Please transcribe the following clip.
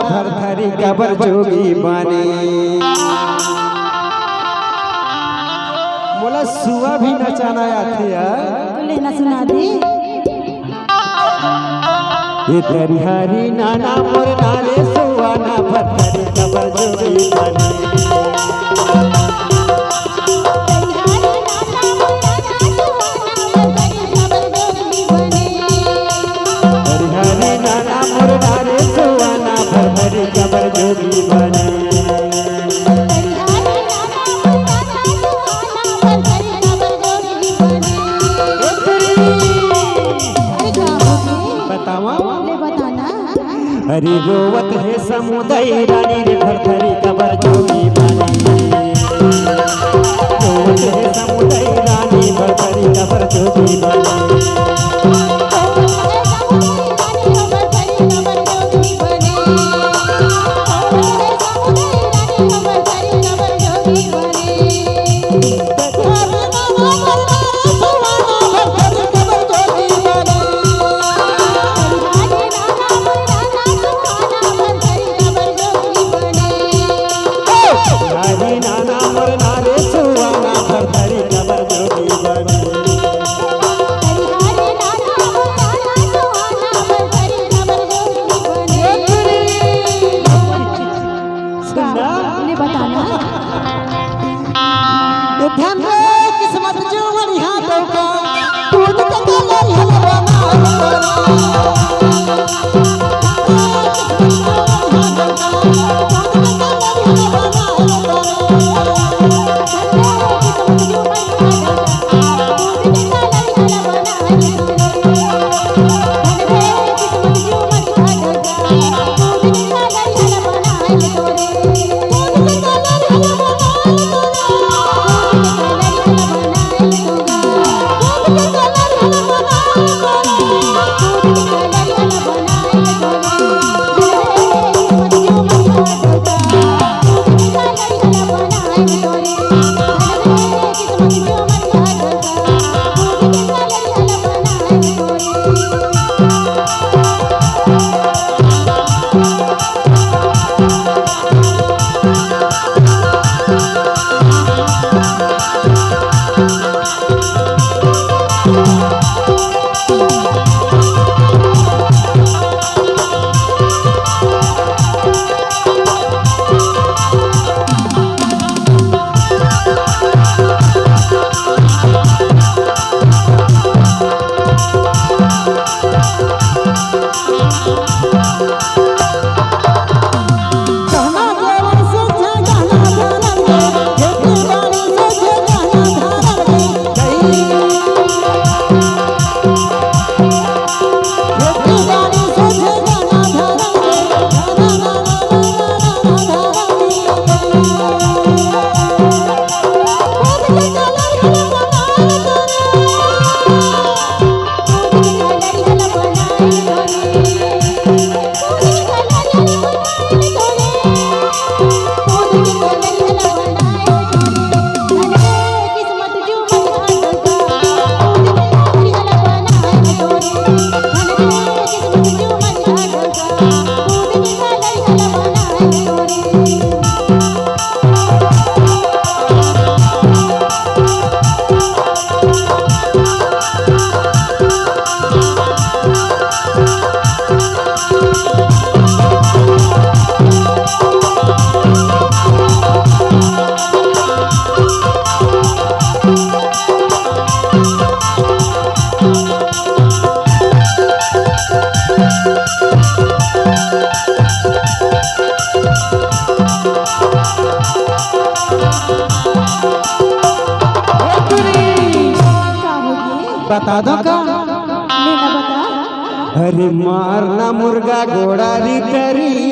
धर धरी कबर जोगी बने। बोला सुआ भी नचाना आते यार, लेना सुना दे। ये तेरी हरी नाना मोर नारे सुआना धर धरी कबर जोगी बने। कबर जोगी बने। बतावा हरी रोवत है समुदाय रानी रे धर धरी कबर जोगी बने। रोवत है समुदाय रानी धर धरी कबर जोगी बने। किस्मत जो बढ़िया तो दूध का कलर बता दो का लेना बता। अरे मारना मुर्गा घोड़ा री तरी